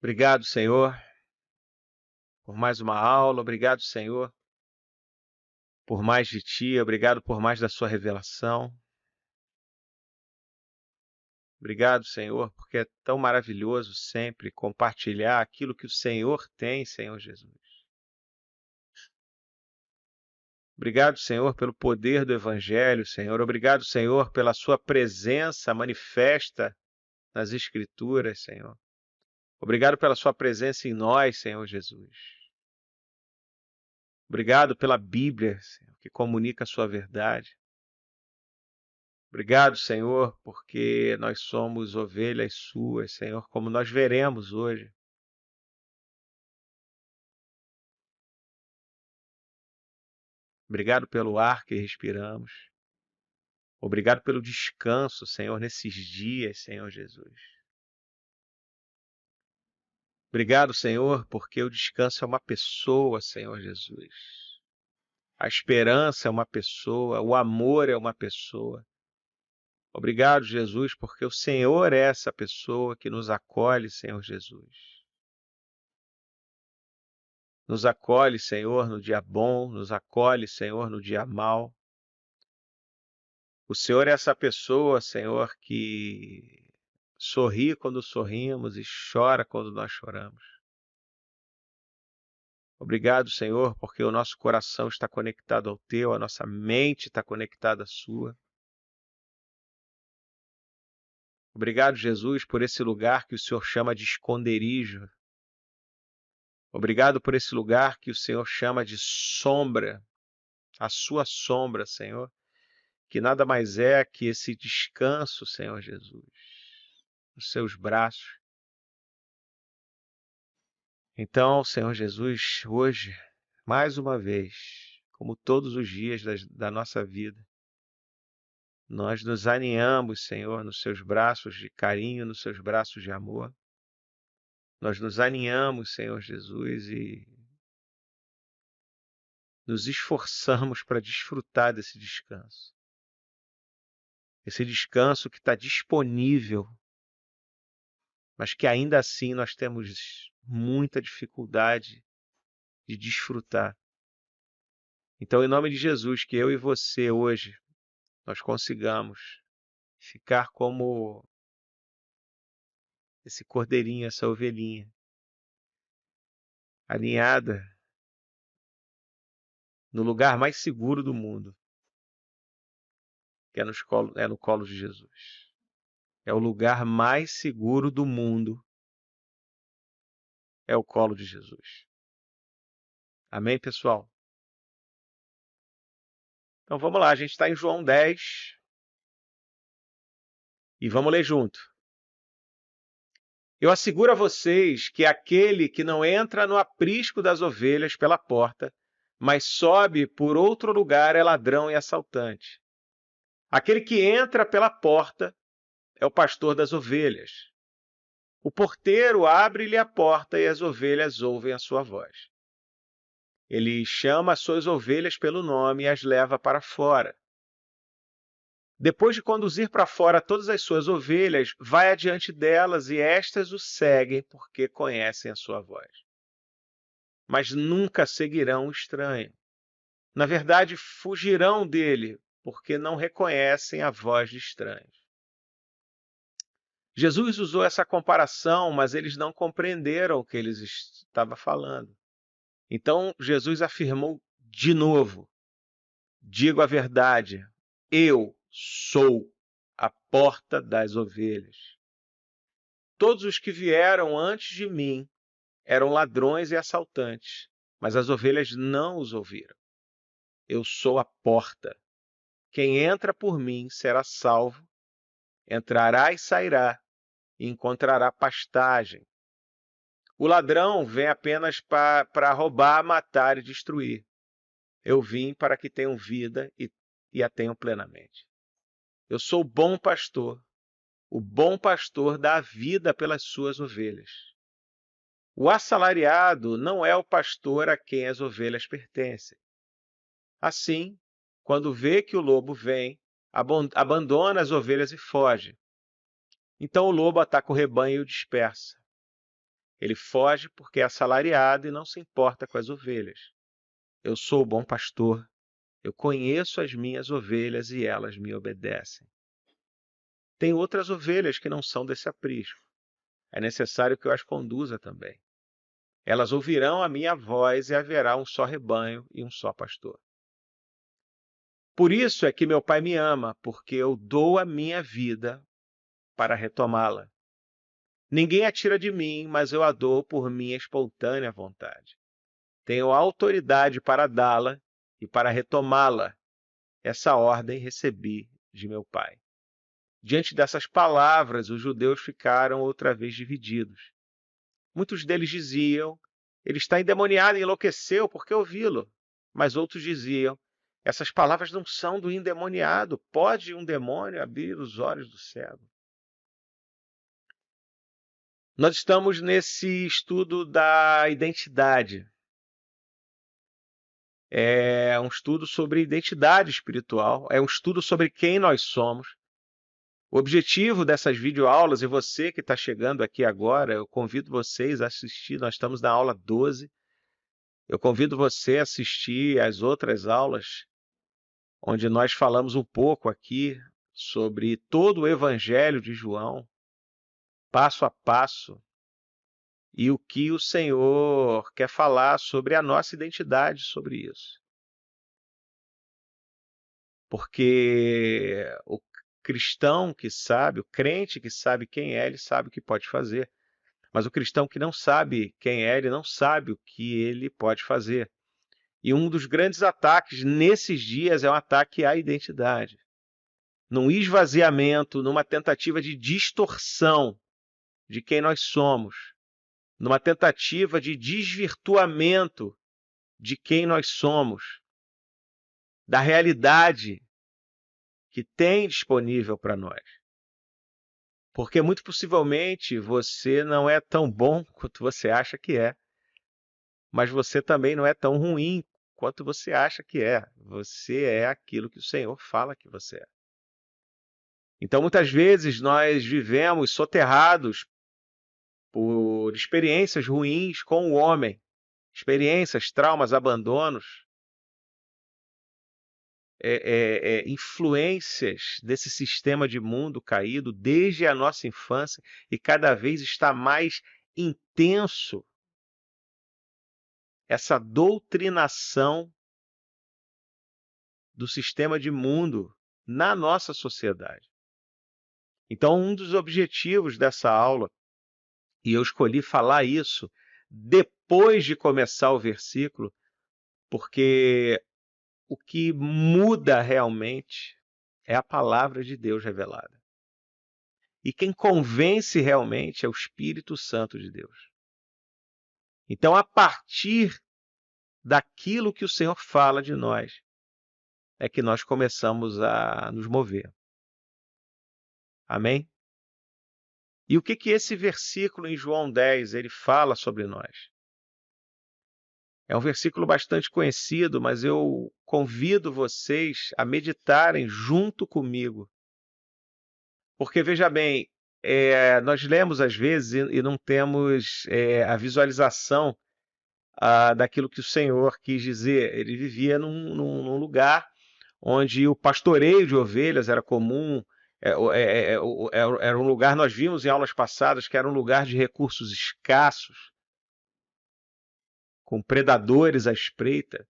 Obrigado, Senhor, por mais uma aula. Obrigado, Senhor, por mais de Ti. Obrigado por mais da Sua revelação. Obrigado, Senhor, porque é tão maravilhoso sempre compartilhar aquilo que o Senhor tem, Senhor Jesus. Obrigado, Senhor, pelo poder do Evangelho, Senhor. Obrigado, Senhor, pela Sua presença manifesta nas Escrituras, Senhor. Obrigado pela Sua presença em nós, Senhor Jesus. Obrigado pela Bíblia, Senhor, que comunica a Sua verdade. Obrigado, Senhor, porque nós somos ovelhas suas, Senhor, como nós veremos hoje. Obrigado pelo ar que respiramos. Obrigado pelo descanso, Senhor, nesses dias, Senhor Jesus. Obrigado, Senhor, porque o descanso é uma pessoa, Senhor Jesus. A esperança é uma pessoa, o amor é uma pessoa. Obrigado, Jesus, porque o Senhor é essa pessoa que nos acolhe, Senhor Jesus. Nos acolhe, Senhor, no dia bom, nos acolhe, Senhor, no dia mau. O Senhor é essa pessoa, Senhor, que sorri quando sorrimos e chora quando nós choramos. Obrigado, Senhor, porque o nosso coração está conectado ao Teu, a nossa mente está conectada à Sua. Obrigado, Jesus, por esse lugar que o Senhor chama de esconderijo. Obrigado por esse lugar que o Senhor chama de sombra, a Sua sombra, Senhor, que nada mais é que esse descanso, Senhor Jesus, nos Seus braços. Então, Senhor Jesus, hoje, mais uma vez, como todos os dias da nossa vida, nós nos aninhamos, Senhor, nos Seus braços de carinho, nos Seus braços de amor. Nós nos aninhamos, Senhor Jesus, e nos esforçamos para desfrutar desse descanso. Esse descanso que está disponível, mas que ainda assim nós temos muita dificuldade de desfrutar. Então, em nome de Jesus, que eu e você hoje nós consigamos ficar como esse cordeirinho, essa ovelhinha, alinhada no lugar mais seguro do mundo, que é no colo de Jesus. É o lugar mais seguro do mundo, é o colo de Jesus. Amém, pessoal? Então vamos lá, a gente está em João 10 e vamos ler junto. Eu asseguro a vocês que aquele que não entra no aprisco das ovelhas pela porta, mas sobe por outro lugar é ladrão e assaltante. Aquele que entra pela porta é o pastor das ovelhas. O porteiro abre-lhe a porta e as ovelhas ouvem a sua voz. Ele chama as suas ovelhas pelo nome e as leva para fora. Depois de conduzir para fora todas as suas ovelhas, vai adiante delas e estas o seguem porque conhecem a sua voz. Mas nunca seguirão o estranho. Na verdade, fugirão dele porque não reconhecem a voz de estranhos. Jesus usou essa comparação, mas eles não compreenderam o que ele estava falando. Então, Jesus afirmou de novo: digo a verdade, eu sou a porta das ovelhas. Todos os que vieram antes de mim eram ladrões e assaltantes, mas as ovelhas não os ouviram. Eu sou a porta. Quem entra por mim será salvo, entrará e sairá, e encontrará pastagem. O ladrão vem apenas para roubar, matar e destruir. Eu vim para que tenham vida e a tenham plenamente. Eu sou o bom pastor. O bom pastor dá a vida pelas suas ovelhas. O assalariado não é o pastor a quem as ovelhas pertencem. Assim, quando vê que o lobo vem, abandona as ovelhas e foge. Então o lobo ataca o rebanho e o dispersa. Ele foge porque é assalariado e não se importa com as ovelhas. Eu sou o bom pastor. Eu conheço as minhas ovelhas e elas me obedecem. Tem outras ovelhas que não são desse aprisco. É necessário que eu as conduza também. Elas ouvirão a minha voz e haverá um só rebanho e um só pastor. Por isso é que meu Pai me ama, porque eu dou a minha vida para retomá-la. Ninguém a tira de mim, mas eu a dou por minha espontânea vontade. Tenho autoridade para dá-la e para retomá-la. Essa ordem recebi de meu Pai. Diante dessas palavras, os judeus ficaram outra vez divididos. Muitos deles diziam: ele está endemoniado e enlouqueceu, por que ouvi-lo? Mas outros diziam: essas palavras não são do endemoniado. Pode um demônio abrir os olhos do cego? Nós estamos nesse estudo da identidade. É um estudo sobre identidade espiritual, é um estudo sobre quem nós somos. O objetivo dessas videoaulas, e você que está chegando aqui agora, eu convido vocês a assistir, nós estamos na aula 12. Eu convido você a assistir às outras aulas, onde nós falamos um pouco aqui sobre todo o Evangelho de João, passo a passo, e o que o Senhor quer falar sobre a nossa identidade sobre isso. Porque o cristão que sabe, o crente que sabe quem é, ele sabe o que pode fazer. Mas o cristão que não sabe quem é, ele não sabe o que ele pode fazer. E um dos grandes ataques nesses dias é um ataque à identidade. Num esvaziamento, numa tentativa de distorção de quem nós somos, numa tentativa de desvirtuamento de quem nós somos, da realidade que tem disponível para nós. Porque muito possivelmente você não é tão bom quanto você acha que é, mas você também não é tão ruim quanto você acha que é. Você é aquilo que o Senhor fala que você é. Então, muitas vezes, nós vivemos soterrados por experiências ruins com o homem, experiências, traumas, abandonos, influências desse sistema de mundo caído desde a nossa infância e cada vez está mais intenso essa doutrinação do sistema de mundo na nossa sociedade. Então, um dos objetivos dessa aula, e eu escolhi falar isso depois de começar o versículo, porque o que muda realmente é a palavra de Deus revelada. E quem convence realmente é o Espírito Santo de Deus. Então, a partir daquilo que o Senhor fala de nós, é que nós começamos a nos mover. Amém? E o que esse versículo em João 10 ele fala sobre nós? É um versículo bastante conhecido, mas eu convido vocês a meditarem junto comigo. Porque, veja bem, nós lemos às vezes e não temos a visualização daquilo que o Senhor quis dizer. Ele vivia num lugar onde o pastoreio de ovelhas era comum, era um lugar, nós vimos em aulas passadas, que era um lugar de recursos escassos, com predadores à espreita,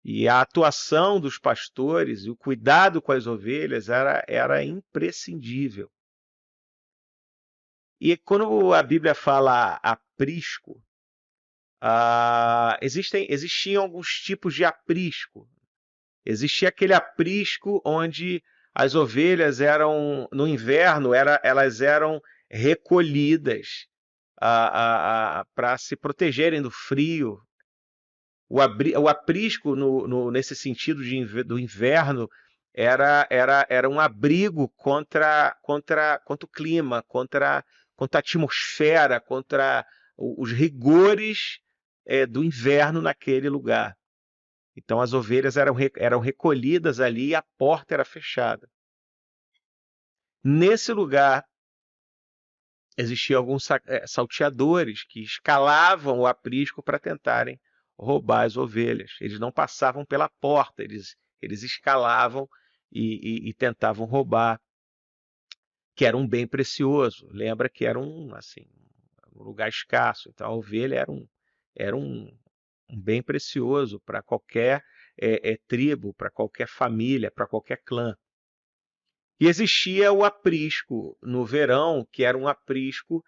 e a atuação dos pastores e o cuidado com as ovelhas era imprescindível. E quando a Bíblia fala aprisco, existiam alguns tipos de aprisco. Existia aquele aprisco onde as ovelhas eram, no inverno, elas eram recolhidas para se protegerem do frio. O aprisco, nesse sentido do inverno, era um abrigo contra o clima, contra a atmosfera, contra os rigores do inverno naquele lugar. Então as ovelhas eram recolhidas ali e a porta era fechada. Nesse lugar existiam alguns salteadores que escalavam o aprisco para tentarem roubar as ovelhas. Eles não passavam pela porta, eles escalavam e tentavam roubar, que era um bem precioso. Lembra que era um lugar escasso. Então a ovelha era um bem precioso para qualquer tribo, para qualquer família, para qualquer clã. E existia o aprisco no verão, que era um aprisco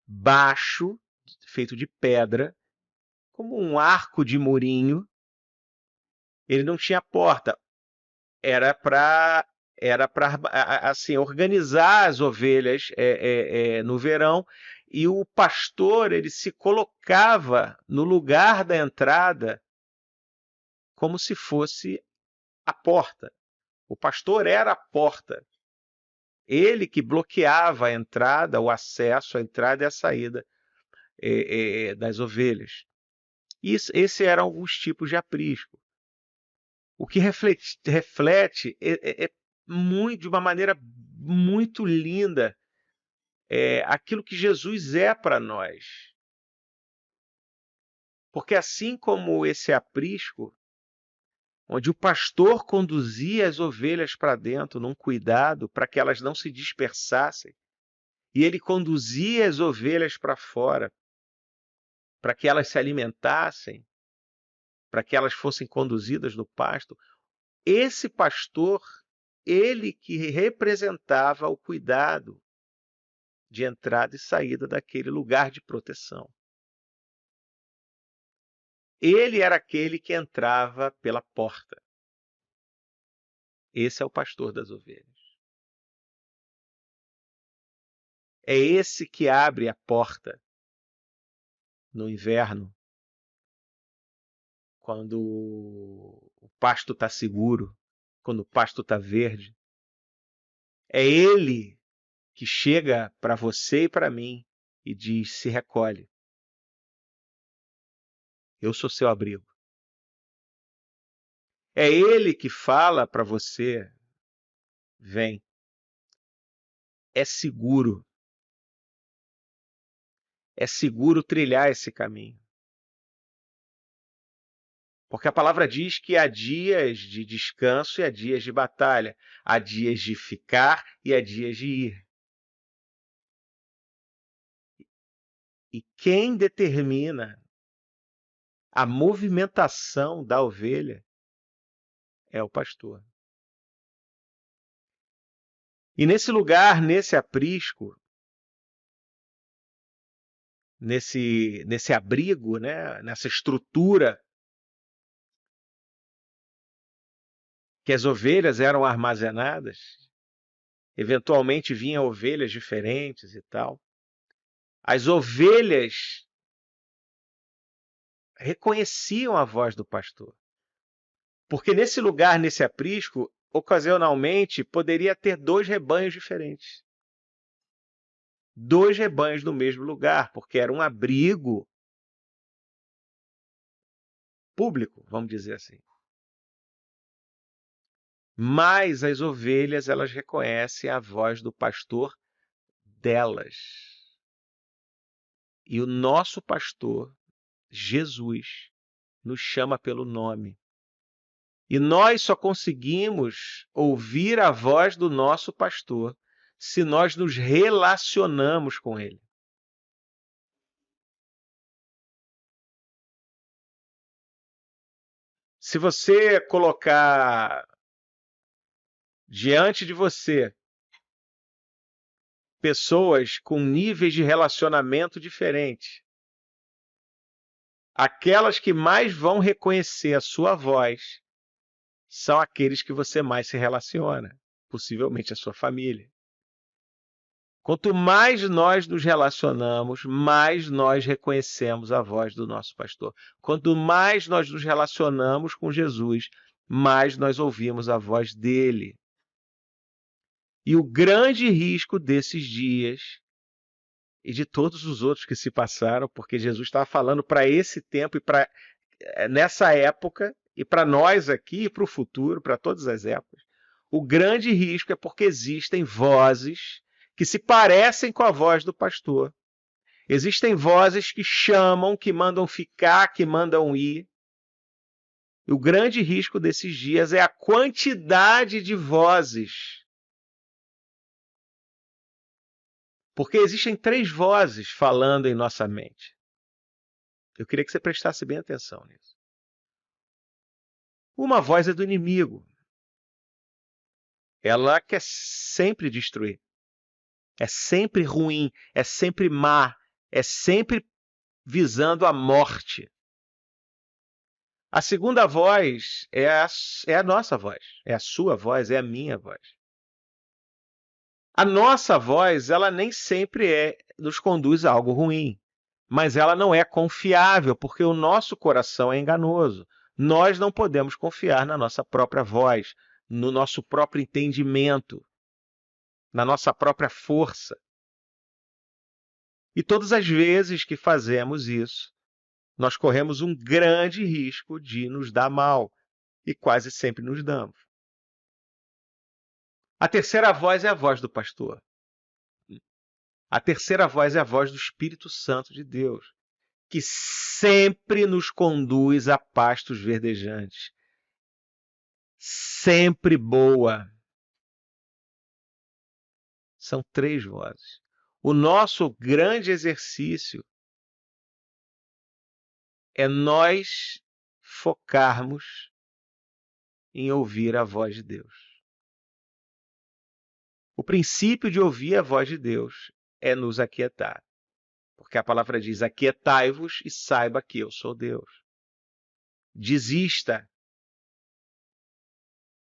baixo, feito de pedra, como um arco de murinho. Ele não tinha porta. Era para assim, organizar as ovelhas no verão, e o pastor ele se colocava no lugar da entrada como se fosse a porta. O pastor era a porta. Ele que bloqueava a entrada, o acesso, a entrada e a saída das ovelhas. Esses eram alguns tipos de aprisco. O que reflete muito, de uma maneira muito linda, aquilo que Jesus é para nós. Porque assim como esse aprisco, onde o pastor conduzia as ovelhas para dentro num cuidado para que elas não se dispersassem, e ele conduzia as ovelhas para fora para que elas se alimentassem, para que elas fossem conduzidas no pasto. Esse pastor, ele que representava o cuidado de entrada e saída daquele lugar de proteção. Ele era aquele que entrava pela porta. Esse é o pastor das ovelhas. É esse que abre a porta no inverno, quando o pasto está seguro, quando o pasto está verde. É ele que chega para você e para mim e diz: se recolhe. Eu sou seu abrigo. É ele que fala para você: vem. É seguro. É seguro trilhar esse caminho. Porque a palavra diz que há dias de descanso e há dias de batalha. Há dias de ficar e há dias de ir. E quem determina a movimentação da ovelha é o pastor. E nesse lugar, nesse aprisco, nesse abrigo, né, nessa estrutura que as ovelhas eram armazenadas, eventualmente vinham ovelhas diferentes e tal. As ovelhas reconheciam a voz do pastor. Porque nesse lugar, nesse aprisco, ocasionalmente poderia ter 2 rebanhos diferentes. 2 rebanhos no mesmo lugar, porque era um abrigo público, vamos dizer assim. Mas as ovelhas, elas reconhecem a voz do pastor delas. E o nosso pastor, Jesus, nos chama pelo nome. E nós só conseguimos ouvir a voz do nosso pastor se nós nos relacionamos com ele. Se você colocar diante de você pessoas com níveis de relacionamento diferentes, aquelas que mais vão reconhecer a sua voz são aqueles que você mais se relaciona, possivelmente a sua família. Quanto mais nós nos relacionamos, mais nós reconhecemos a voz do nosso pastor. Quanto mais nós nos relacionamos com Jesus, mais nós ouvimos a voz dele. E o grande risco desses dias e de todos os outros que se passaram, porque Jesus estava falando para esse tempo e para nessa época, e para nós aqui e para o futuro, para todas as épocas, o grande risco é porque existem vozes que se parecem com a voz do pastor. Existem vozes que chamam, que mandam ficar, que mandam ir. E o grande risco desses dias é a quantidade de vozes. Porque existem 3 vozes falando em nossa mente. Eu queria que você prestasse bem atenção nisso. Uma voz é do inimigo. Ela quer sempre destruir. É sempre ruim, é sempre má, é sempre visando a morte. A segunda voz é a nossa voz, é a sua voz, é a minha voz. A nossa voz, ela nem sempre nos conduz a algo ruim, mas ela não é confiável, porque o nosso coração é enganoso. Nós não podemos confiar na nossa própria voz, no nosso próprio entendimento, na nossa própria força. E todas as vezes que fazemos isso, nós corremos um grande risco de nos dar mal, e quase sempre nos damos. A terceira voz é a voz do pastor. A terceira voz é a voz do Espírito Santo de Deus, que sempre nos conduz a pastos verdejantes. Sempre boa. São 3 vozes. O nosso grande exercício é nós focarmos em ouvir a voz de Deus. O princípio de ouvir a voz de Deus é nos aquietar. Porque a palavra diz: aquietai-vos e saiba que eu sou Deus. Desista.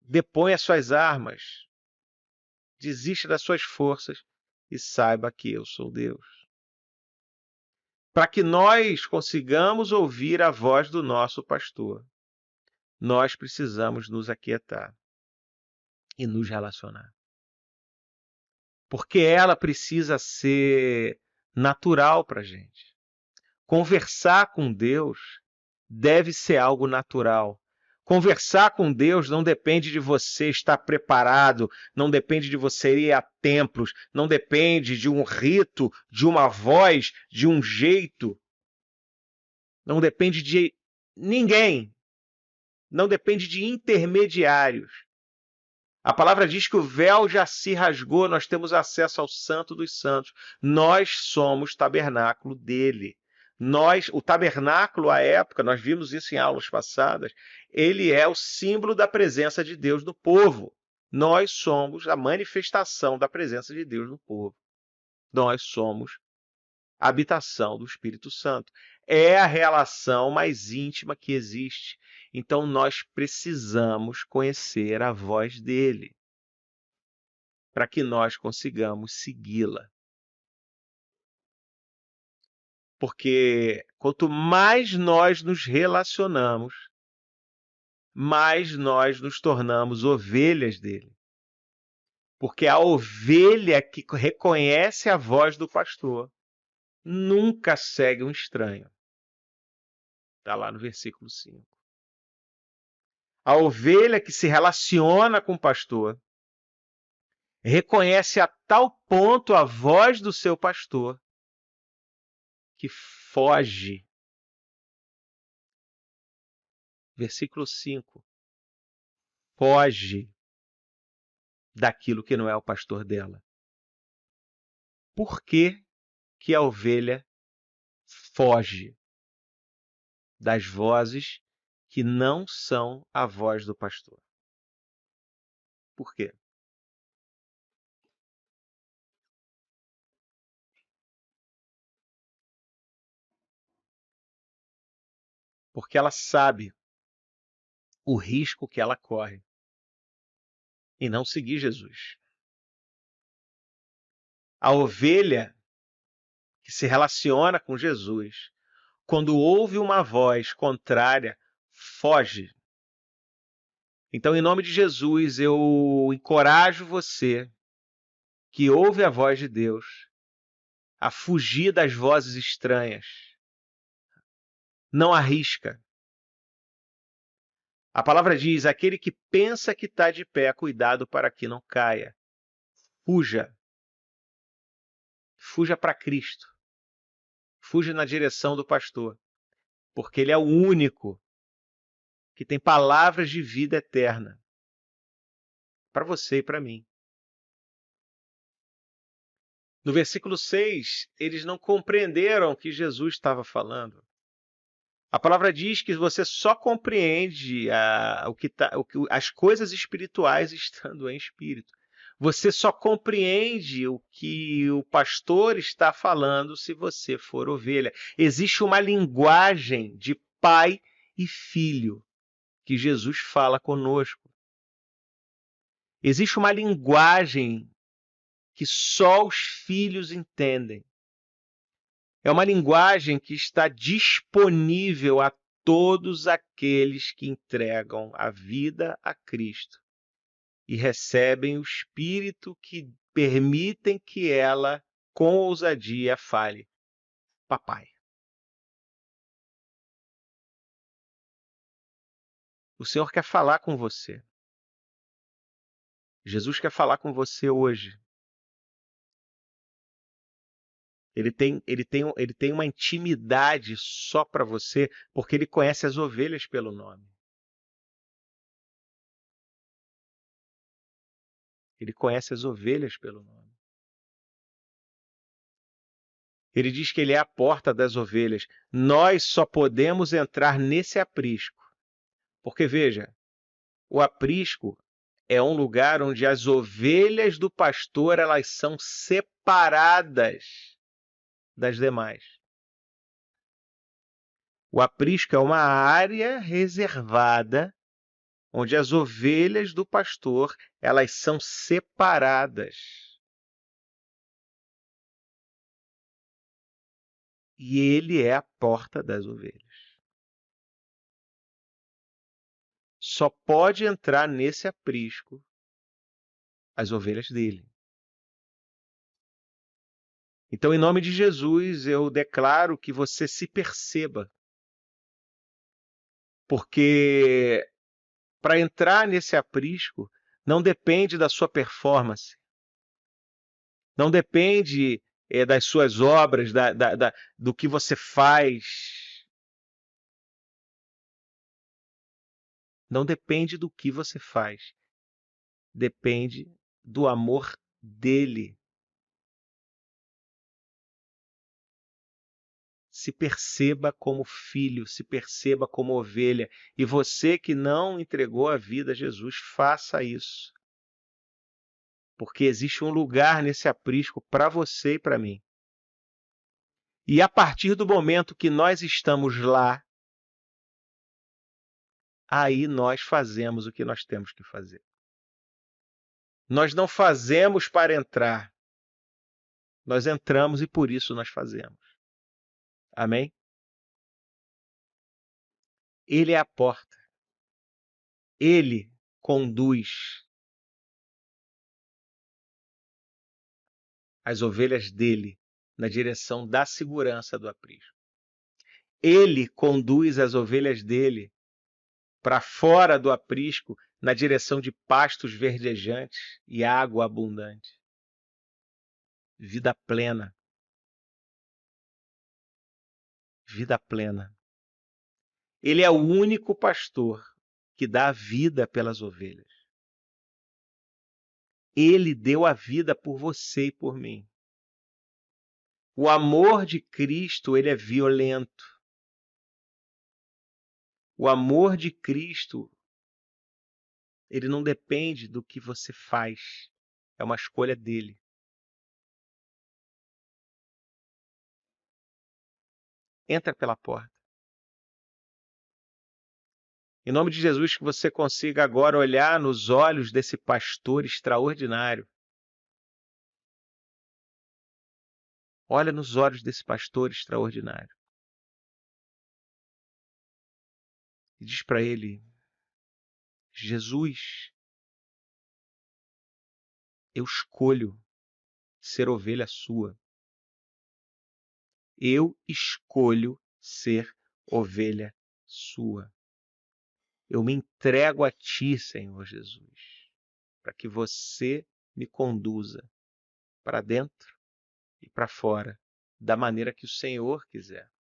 Deponha as suas armas. Desista das suas forças e saiba que eu sou Deus. Para que nós consigamos ouvir a voz do nosso pastor, nós precisamos nos aquietar e nos relacionar. Porque ela precisa ser natural para a gente. Conversar com Deus deve ser algo natural. Conversar com Deus não depende de você estar preparado, não depende de você ir a templos, não depende de um rito, de uma voz, de um jeito. Não depende de ninguém. Não depende de intermediários. A palavra diz que o véu já se rasgou, nós temos acesso ao Santo dos Santos. Nós somos tabernáculo dele. O tabernáculo, à época, nós vimos isso em aulas passadas, ele é o símbolo da presença de Deus no povo. Nós somos a manifestação da presença de Deus no povo. Nós somos a habitação do Espírito Santo. É a relação mais íntima que existe. Então, nós precisamos conhecer a voz dele para que nós consigamos segui-la. Porque quanto mais nós nos relacionamos, mais nós nos tornamos ovelhas dele. Porque a ovelha que reconhece a voz do pastor nunca segue um estranho. Está lá no versículo 5. A ovelha que se relaciona com o pastor reconhece a tal ponto a voz do seu pastor que foge. Versículo 5. Foge daquilo que não é o pastor dela. Por que que a ovelha foge das vozes que não são a voz do pastor? Por quê? Porque ela sabe o risco que ela corre em não seguir Jesus. A ovelha que se relaciona com Jesus, quando ouve uma voz contrária, foge. Então, em nome de Jesus, eu encorajo você que ouve a voz de Deus a fugir das vozes estranhas. Não arrisca. A palavra diz: aquele que pensa que está de pé, cuidado para que não caia. Fuja. fuja para Cristo. Fuja na direção do pastor, porque ele é o único que tem palavras de vida eterna para você e para mim. No versículo 6, eles não compreenderam o que Jesus estava falando. A palavra diz que você só compreende as coisas espirituais estando em espírito. Você só compreende o que o pastor está falando se você for ovelha. Existe uma linguagem de pai e filho que Jesus fala conosco. Existe uma linguagem que só os filhos entendem. É uma linguagem que está disponível a todos aqueles que entregam a vida a Cristo e recebem o Espírito que permitem que ela, com ousadia, fale: Papai. O Senhor quer falar com você. Jesus quer falar com você hoje. Ele tem uma intimidade só para você, porque ele conhece as ovelhas pelo nome. Ele conhece as ovelhas pelo nome. Ele diz que ele é a porta das ovelhas. Nós só podemos entrar nesse aprisco. Porque, veja, o aprisco é um lugar onde as ovelhas do pastor elas são separadas das demais. O aprisco é uma área reservada onde as ovelhas do pastor elas são separadas. E ele é a porta das ovelhas. Só pode entrar nesse aprisco as ovelhas dele. Então, em nome de Jesus, eu declaro que você se perceba. Porque para entrar nesse aprisco, não depende da sua performance, não depende das suas obras, do que você faz. Não depende do que você faz. Depende do amor dele. Se perceba como filho, se perceba como ovelha. E você que não entregou a vida a Jesus, faça isso. Porque existe um lugar nesse aprisco para você e para mim. E a partir do momento que nós estamos lá, aí nós fazemos o que nós temos que fazer. Nós não fazemos para entrar. Nós entramos e por isso nós fazemos. Amém? Ele é a porta. Ele conduz as ovelhas dele na direção da segurança do aprisco. Ele conduz as ovelhas dele para fora do aprisco na direção de pastos verdejantes e água abundante. Vida plena. Vida plena. Ele é o único pastor que dá a vida pelas ovelhas. Ele deu a vida por você e por mim. O amor de Cristo, ele é violento. O amor de Cristo, ele não depende do que você faz. É uma escolha dele. Entra pela porta. Em nome de Jesus, que você consiga agora olhar nos olhos desse pastor extraordinário. Olha nos olhos desse pastor extraordinário. E diz para ele: Jesus, eu escolho ser ovelha sua. Eu escolho ser ovelha sua. Eu me entrego a ti, Senhor Jesus, para que você me conduza para dentro e para fora, da maneira que o Senhor quiser.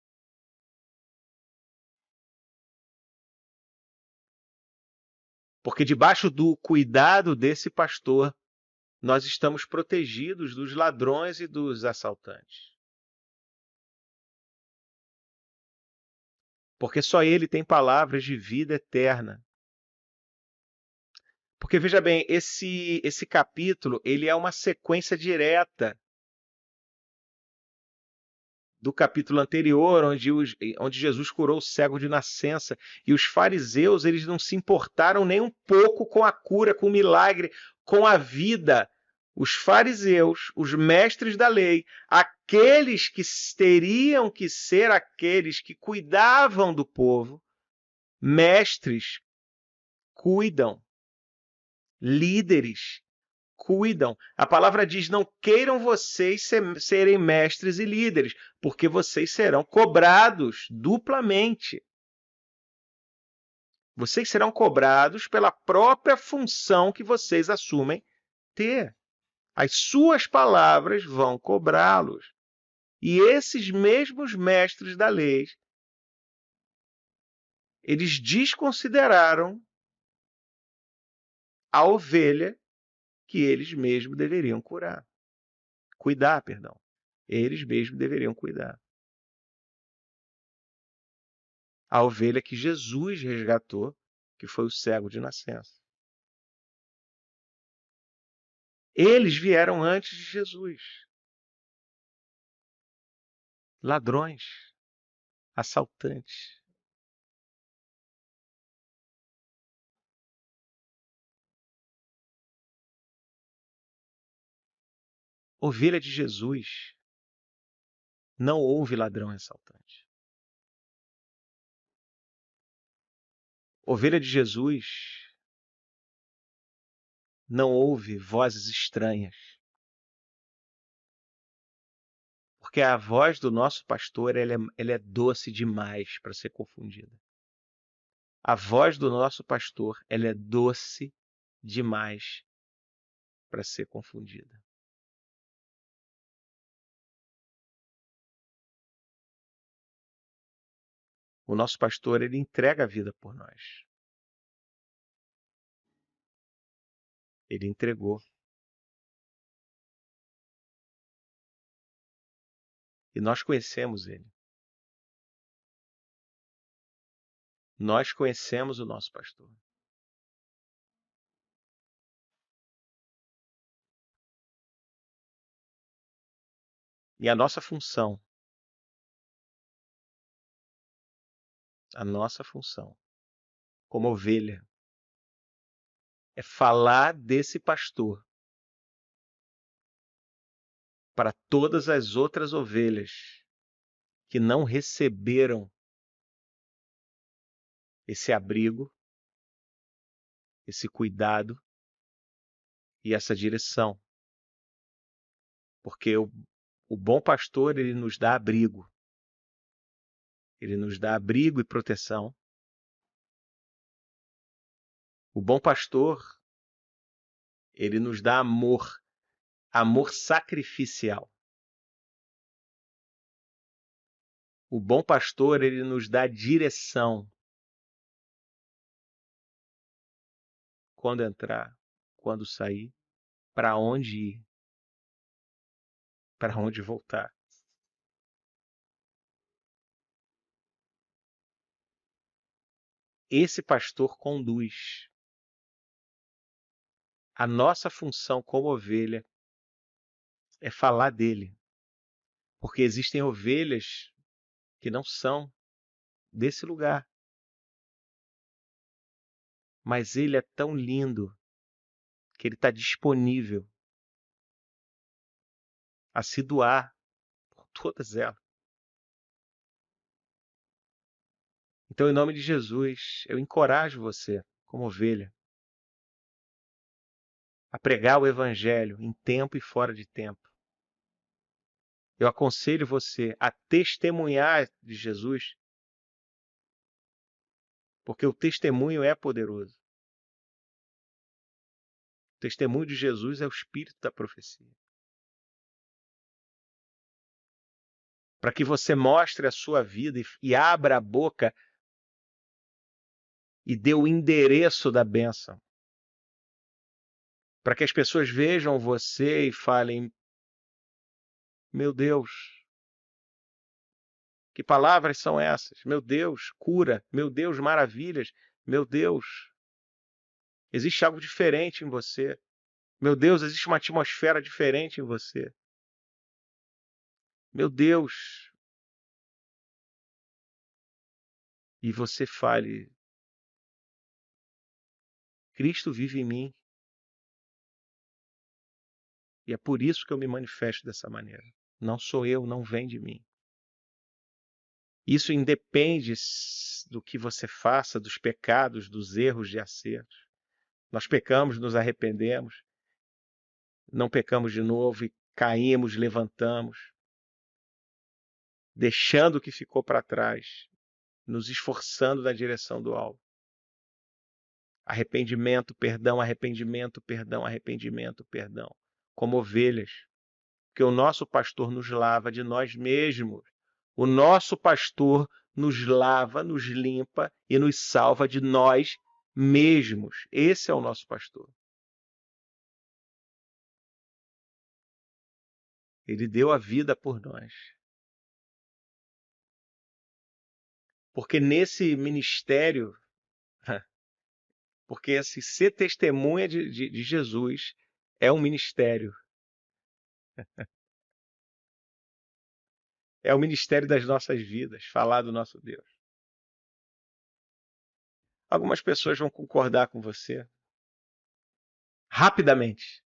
Porque debaixo do cuidado desse pastor, nós estamos protegidos dos ladrões e dos assaltantes. Porque só ele tem palavras de vida eterna. Porque veja bem, esse capítulo, ele é uma sequência direta do capítulo anterior, onde Jesus curou o cego de nascença. E os fariseus, eles não se importaram nem um pouco com a cura, com o milagre, com a vida. Os fariseus, os mestres da lei, aqueles que teriam que ser aqueles que cuidavam do povo, mestres cuidam, líderes cuidam. A palavra diz: não queiram vocês serem mestres e líderes, porque vocês serão cobrados duplamente. Vocês serão cobrados pela própria função que vocês assumem ter. As suas palavras vão cobrá-los. E esses mesmos mestres da lei, eles desconsideraram a ovelha que eles mesmos deveriam cuidar, perdão. Eles mesmos deveriam cuidar. A ovelha que Jesus resgatou, que foi o cego de nascença. Eles vieram antes de Jesus. Ladrões, assaltantes. Ovelha de Jesus não houve ladrão e assaltante. Ovelha de Jesus não houve vozes estranhas. Porque a voz do nosso pastor ela é doce demais para ser confundida. A voz do nosso pastor ela é doce demais para ser confundida. O nosso pastor, ele entrega a vida por nós. Ele entregou. E nós conhecemos ele. Nós conhecemos o nosso pastor. E a nossa função como ovelha é falar desse pastor para todas as outras ovelhas que não receberam esse abrigo, esse cuidado e essa direção. Porque o bom pastor, ele nos dá abrigo. Ele nos dá abrigo e proteção. O bom pastor, ele nos dá amor, amor sacrificial. O bom pastor, ele nos dá direção. Quando entrar, quando sair, para onde ir, para onde voltar. Esse pastor conduz. A nossa função como ovelha é falar dele. Porque existem ovelhas que não são desse lugar. Mas ele é tão lindo que ele está disponível a se doar por todas elas. Então, em nome de Jesus, eu encorajo você, como ovelha, a pregar o evangelho em tempo e fora de tempo. Eu aconselho você a testemunhar de Jesus, porque o testemunho é poderoso. O testemunho de Jesus é o espírito da profecia. para que você mostre a sua vida e abra a boca e dê o endereço da bênção. Para que as pessoas vejam você e falem: meu Deus, que palavras são essas? Meu Deus, cura. Meu Deus, maravilhas. Meu Deus, existe algo diferente em você. Meu Deus, existe uma atmosfera diferente em você. Meu Deus. E você fale: Cristo vive em mim. E é por isso que eu me manifesto dessa maneira. Não sou eu, não vem de mim. Isso independe do que você faça, dos pecados, dos erros de acertos. Nós pecamos, nos arrependemos, não pecamos de novo e caímos, levantamos, deixando o que ficou para trás, nos esforçando na direção do alvo. Arrependimento, perdão, arrependimento, perdão, arrependimento, perdão. Como ovelhas, porque o nosso pastor nos lava de nós mesmos. O nosso pastor nos lava, nos limpa e nos salva de nós mesmos. Esse é o nosso pastor. Ele deu a vida por nós. Porque nesse ministério, porque assim, ser testemunha de Jesus é um ministério. É o ministério das nossas vidas, falar do nosso Deus. Algumas pessoas vão concordar com você rapidamente.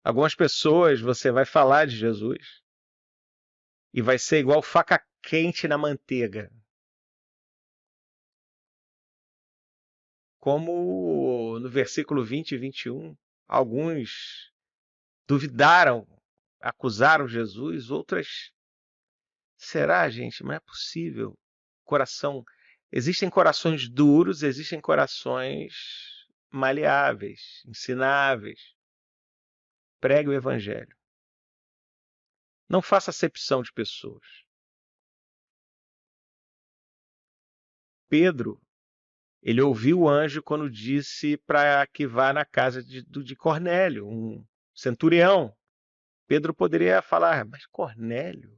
Algumas pessoas você vai falar de Jesus e vai ser igual faca quente na manteiga. Como no versículo 20 e 21, alguns duvidaram, acusaram Jesus, outras, será, gente? Não é possível. Coração, existem corações duros, existem corações maleáveis, ensináveis. Pregue o evangelho. Não faça acepção de pessoas. Pedro, ele ouviu o anjo quando disse para que vá na casa de Cornélio, um centurião. Pedro poderia falar: mas Cornélio?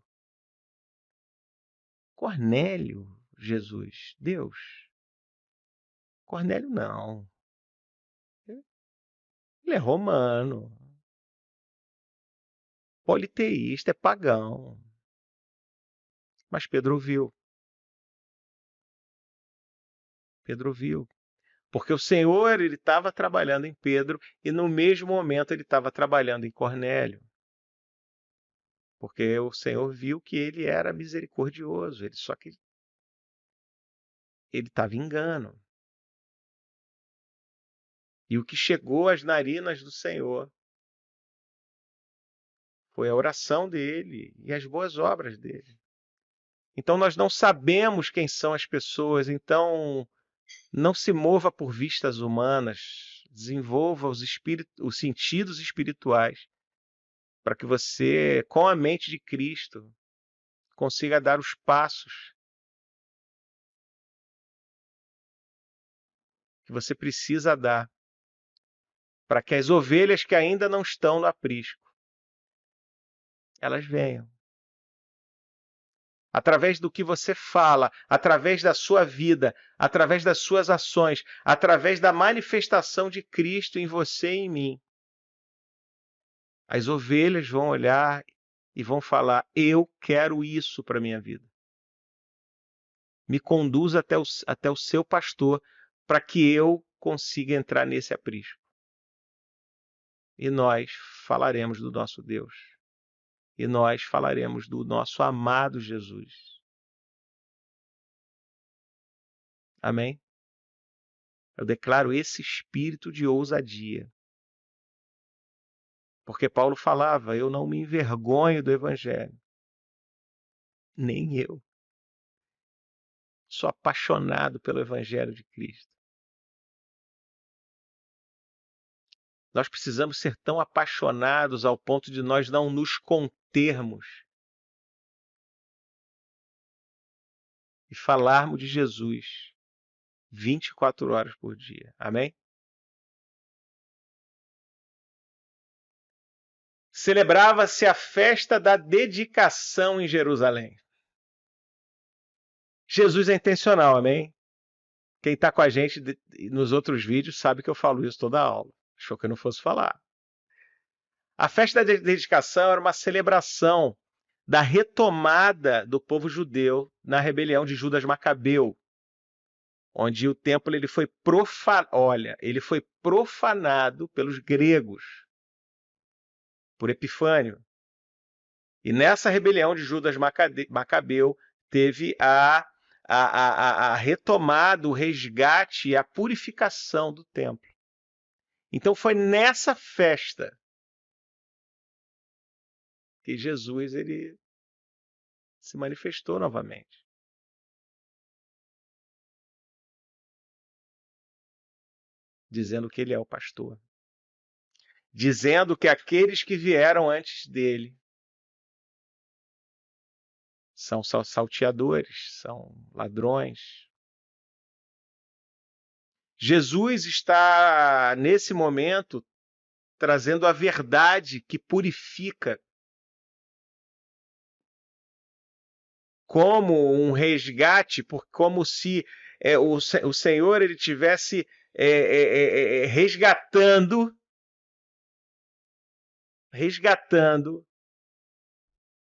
Cornélio, Jesus, Deus. Cornélio não. Ele é romano, politeísta, é pagão. Mas Pedro ouviu. Pedro ouviu. Porque o Senhor, ele estava trabalhando em Pedro e no mesmo momento ele estava trabalhando em Cornélio. Porque o Senhor viu que ele era misericordioso, só que ele estava em engano. E o que chegou às narinas do Senhor foi a oração dele e as boas obras dele. Então nós não sabemos quem são as pessoas, então não se mova por vistas humanas, desenvolva os sentidos espirituais para que você, com a mente de Cristo, consiga dar os passos que você precisa dar para que as ovelhas que ainda não estão no aprisco, elas venham. Através do que você fala, através da sua vida, através das suas ações, através da manifestação de Cristo em você e em mim. As ovelhas vão olhar e vão falar: eu quero isso para a minha vida. Me conduza até o seu pastor para que eu consiga entrar nesse aprisco. E nós falaremos do nosso Deus. E nós falaremos do nosso amado Jesus. Amém? Eu declaro esse espírito de ousadia. Porque Paulo falava: eu não me envergonho do evangelho. Nem eu. Sou apaixonado pelo evangelho de Cristo. Nós precisamos ser tão apaixonados ao ponto de nós não nos contermos e falarmos de Jesus 24 horas por dia. Amém? Celebrava-se a festa da dedicação em Jerusalém. Jesus é intencional, amém? Quem está com a gente nos outros vídeos sabe que eu falo isso toda a aula. Achou que eu não fosse falar. A festa da dedicação era uma celebração da retomada do povo judeu na rebelião de Judas Macabeu, onde o templo ele foi profanado pelos gregos, por Epifânio. E nessa rebelião de Judas Macabeu teve a retomada, o resgate e a purificação do templo. Então foi nessa festa que Jesus ele se manifestou novamente. Dizendo que ele é o pastor. Dizendo que aqueles que vieram antes dele são salteadores, são ladrões. Jesus está, nesse momento, trazendo a verdade que purifica, como um resgate, como se o Senhor ele tivesse resgatando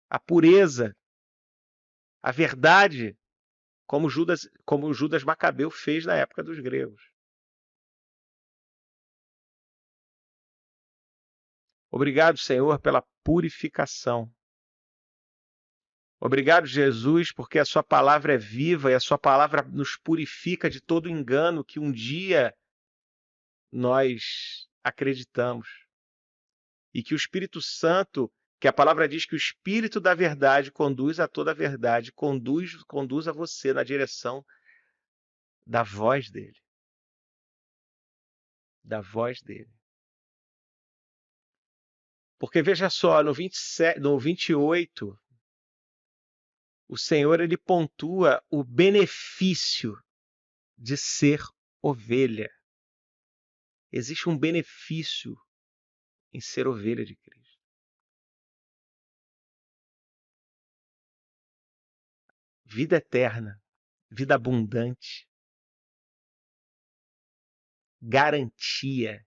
a pureza, a verdade, como Judas Macabeu fez na época dos gregos. Obrigado, Senhor, pela purificação. Obrigado, Jesus, porque a sua palavra é viva e a sua palavra nos purifica de todo engano que um dia nós acreditamos. E que o Espírito Santo, que a palavra diz que o Espírito da verdade conduz a toda a verdade, conduz a você na direção da voz dele. Da voz dele. Porque veja só, no 28, o Senhor ele pontua o benefício de ser ovelha. Existe um benefício em ser ovelha de Cristo. Vida eterna, vida abundante, garantia.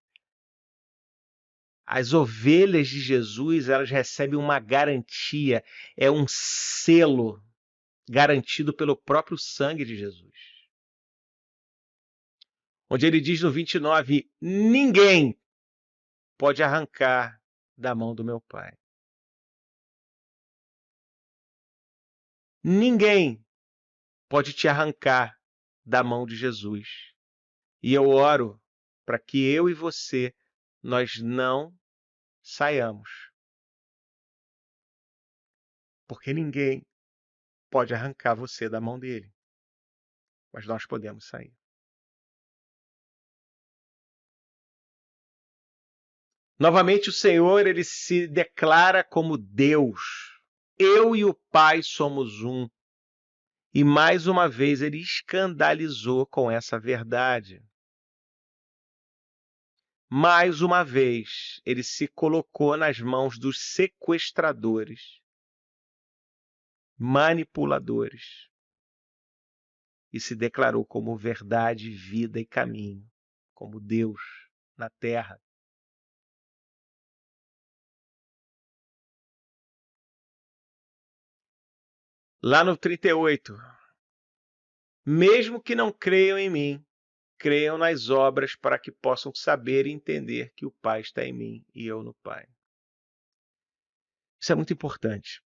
As ovelhas de Jesus, elas recebem uma garantia, é um selo garantido pelo próprio sangue de Jesus. Onde ele diz no 29, ninguém pode arrancar da mão do meu Pai. Ninguém pode te arrancar da mão de Jesus. E eu oro para que eu e você, nós não saiamos. Porque ninguém pode arrancar você da mão dele. Mas nós podemos sair. Novamente o Senhor, ele se declara como Deus. Eu e o Pai somos um. E mais uma vez ele escandalizou com essa verdade. Mais uma vez ele se colocou nas mãos dos sequestradores, manipuladores, e se declarou como verdade, vida e caminho, como Deus na terra. Lá no 38, mesmo que não creiam em mim, creiam nas obras para que possam saber e entender que o Pai está em mim e eu no Pai. Isso é muito importante.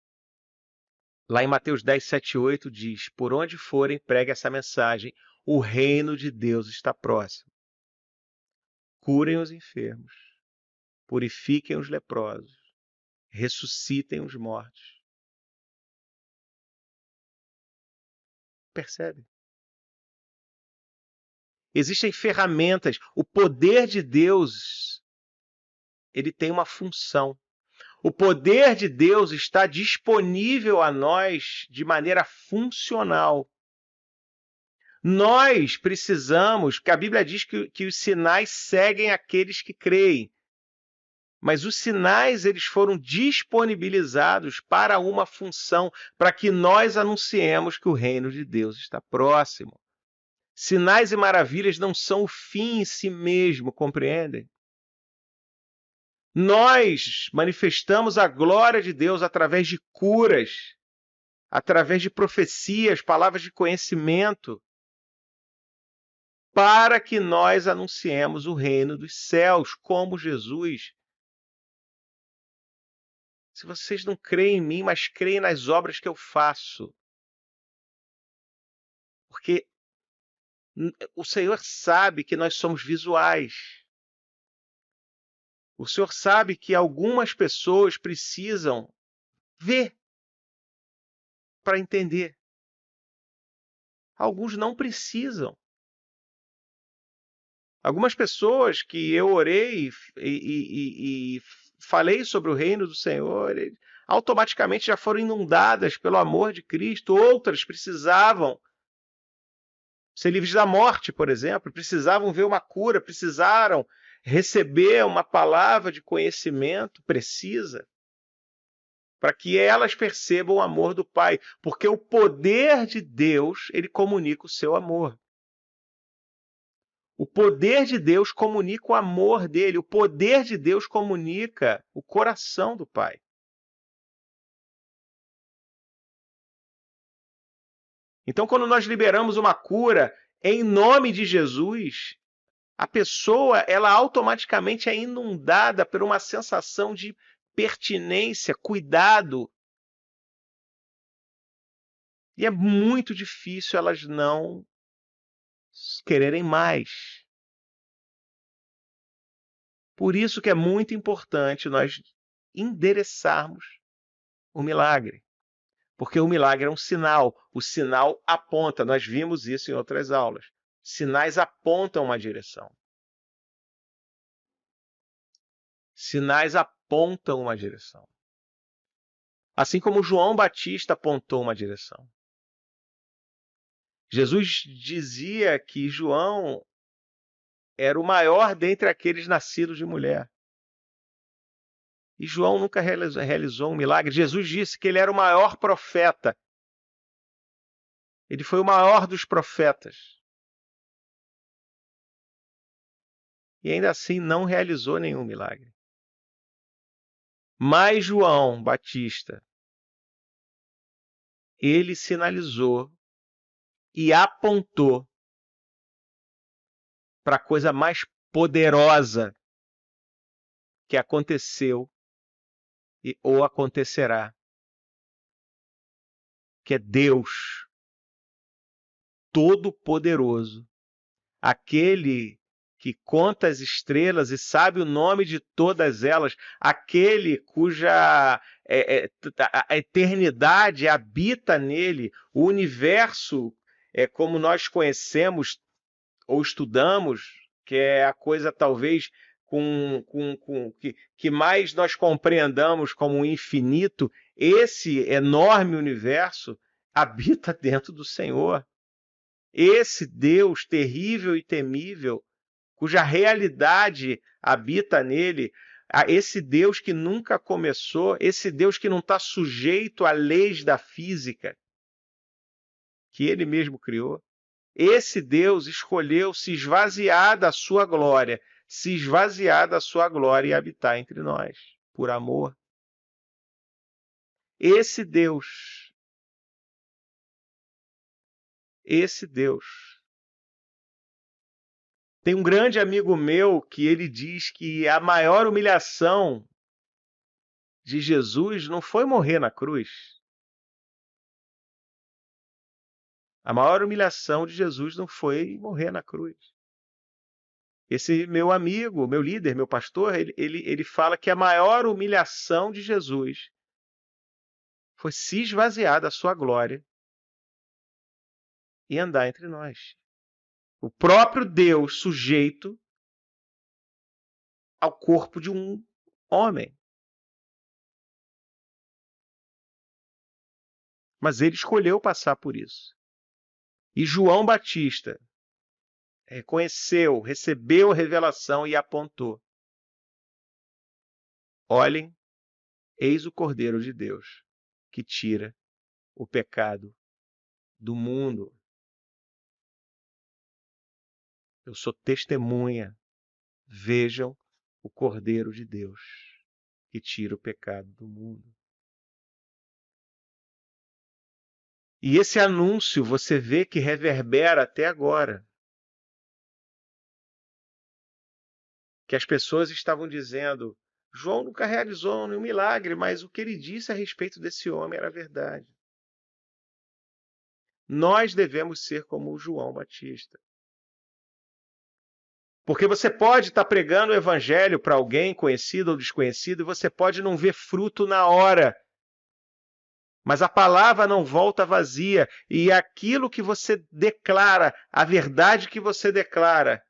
Lá em Mateus 10, 7 e 8 diz, por onde forem, pregue essa mensagem, o reino de Deus está próximo. Curem os enfermos, purifiquem os leprosos, ressuscitem os mortos. Percebe? Existem ferramentas. O poder de Deus, ele tem uma função. O poder de Deus está disponível a nós de maneira funcional. Nós precisamos, porque a Bíblia diz que os sinais seguem aqueles que creem. Mas os sinais eles foram disponibilizados para uma função, para que nós anunciemos que o reino de Deus está próximo. Sinais e maravilhas não são o fim em si mesmo, compreendem? Nós manifestamos a glória de Deus através de curas, através de profecias, palavras de conhecimento, para que nós anunciemos o reino dos céus, como Jesus. Se vocês não creem em mim, mas creem nas obras que eu faço. Porque o Senhor sabe que nós somos visuais. O Senhor sabe que algumas pessoas precisam ver para entender. Alguns não precisam. Algumas pessoas que eu orei e falei sobre o reino do Senhor, automaticamente já foram inundadas pelo amor de Cristo. Outras precisavam ser livres da morte, por exemplo, precisavam ver uma cura, precisaram receber uma palavra de conhecimento precisa, para que elas percebam o amor do Pai, porque o poder de Deus, ele comunica o seu amor. O poder de Deus comunica o amor dele, o poder de Deus comunica o coração do Pai. Então, quando nós liberamos uma cura em nome de Jesus, a pessoa ela automaticamente é inundada por uma sensação de pertinência, cuidado. E é muito difícil elas não quererem mais. Por isso que é muito importante nós endereçarmos o milagre. Porque o milagre é um sinal. O sinal aponta. Nós vimos isso em outras aulas. Sinais apontam uma direção. Sinais apontam uma direção. Assim como João Batista apontou uma direção. Jesus dizia que João era o maior dentre aqueles nascidos de mulher. E João nunca realizou um milagre. Jesus disse que ele era o maior profeta. Ele foi o maior dos profetas. E ainda assim não realizou nenhum milagre. Mas João Batista, ele sinalizou e apontou para a coisa mais poderosa que aconteceu ou acontecerá, que é Deus Todo-Poderoso, aquele que conta as estrelas e sabe o nome de todas elas, aquele cuja a eternidade habita nele, o universo, como nós conhecemos ou estudamos, que é a coisa talvez que mais nós compreendamos como um infinito, esse enorme universo habita dentro do Senhor. Esse Deus terrível e temível, cuja realidade habita nele, esse Deus que nunca começou, esse Deus que não está sujeito a leis da física, que ele mesmo criou, esse Deus escolheu se esvaziar da sua glória, se esvaziar da sua glória e habitar entre nós, por amor. Esse Deus tem um grande amigo meu que ele diz que a maior humilhação de Jesus não foi morrer na cruz. A maior humilhação de Jesus não foi morrer na cruz. Esse meu amigo, meu líder, meu pastor, ele fala que a maior humilhação de Jesus foi se esvaziar da sua glória e andar entre nós. O próprio Deus sujeito ao corpo de um homem. Mas ele escolheu passar por isso. E João Batista reconheceu, recebeu a revelação e apontou. Olhem, eis o Cordeiro de Deus, que tira o pecado do mundo. Eu sou testemunha. Vejam o Cordeiro de Deus, que tira o pecado do mundo. E esse anúncio você vê que reverbera até agora. Que as pessoas estavam dizendo, João nunca realizou nenhum milagre, mas o que ele disse a respeito desse homem era verdade. Nós devemos ser como o João Batista. Porque você pode estar pregando o evangelho para alguém conhecido ou desconhecido e você pode não ver fruto na hora. Mas a palavra não volta vazia e aquilo que você declara, a verdade que você declara,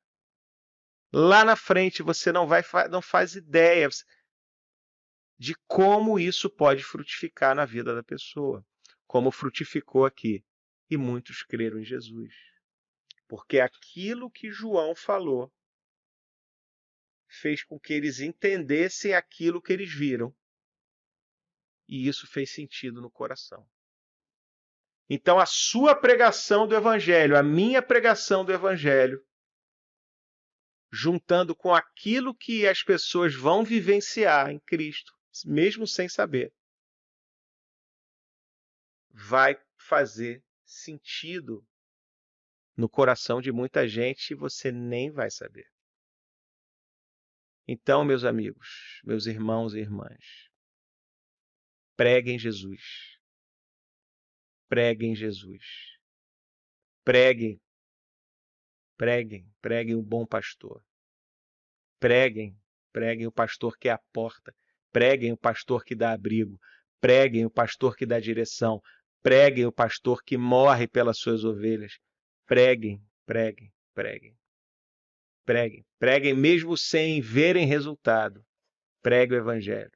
lá na frente você não faz ideia de como isso pode frutificar na vida da pessoa, como frutificou aqui. E muitos creram em Jesus. Porque aquilo que João falou fez com que eles entendessem aquilo que eles viram. E isso fez sentido no coração. Então, a sua pregação do Evangelho, a minha pregação do Evangelho, juntando com aquilo que as pessoas vão vivenciar em Cristo, mesmo sem saber, vai fazer sentido no coração de muita gente e você nem vai saber. Então, meus amigos, meus irmãos e irmãs, preguem Jesus. Preguem Jesus. Preguem. Preguem. Preguem o bom pastor. Preguem. Preguem o pastor que é a porta. Preguem o pastor que dá abrigo. Preguem o pastor que dá direção. Preguem o pastor que morre pelas suas ovelhas. Preguem, preguem, preguem. Preguem. Preguem mesmo sem verem resultado. Pregue o evangelho.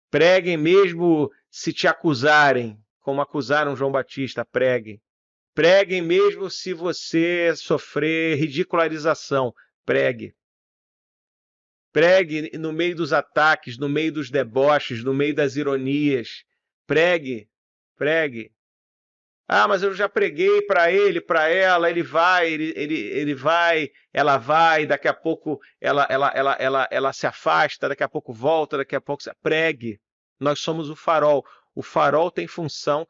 Preguem mesmo se te acusarem, como acusaram João Batista, preguem. Preguem mesmo se você sofrer ridicularização, pregue. Pregue no meio dos ataques, no meio dos deboches, no meio das ironias. Pregue, pregue. Ah, mas eu já preguei para ele, para ela, ele vai, ele vai, ela vai, daqui a pouco ela se afasta, daqui a pouco volta, daqui a pouco... Pregue. Nós somos o farol. O farol tem função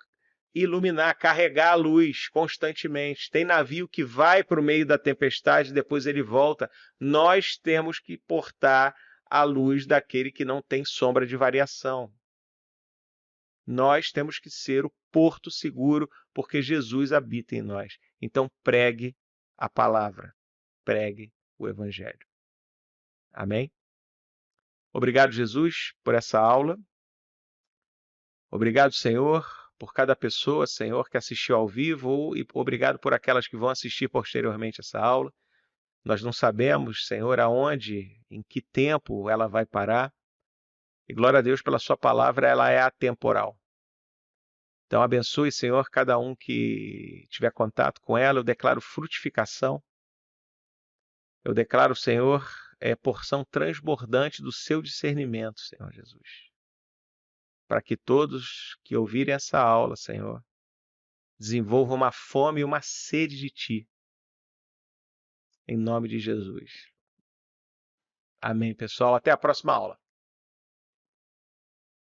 iluminar, carregar a luz constantemente. Tem navio que vai para o meio da tempestade, depois ele volta. Nós temos que portar a luz daquele que não tem sombra de variação. Nós temos que ser o porto seguro, porque Jesus habita em nós. Então pregue a palavra, pregue o evangelho. Amém? Obrigado, Jesus, por essa aula. Obrigado, Senhor, por cada pessoa, Senhor, que assistiu ao vivo, e obrigado por aquelas que vão assistir posteriormente essa aula. Nós não sabemos, Senhor, aonde, em que tempo ela vai parar. E glória a Deus pela sua palavra, ela é atemporal. Então abençoe, Senhor, cada um que tiver contato com ela. Eu declaro frutificação. Eu declaro, Senhor, porção transbordante do seu discernimento, Senhor Jesus. Para que todos que ouvirem essa aula, Senhor, desenvolvam uma fome e uma sede de Ti. Em nome de Jesus. Amém, pessoal. Até a próxima aula.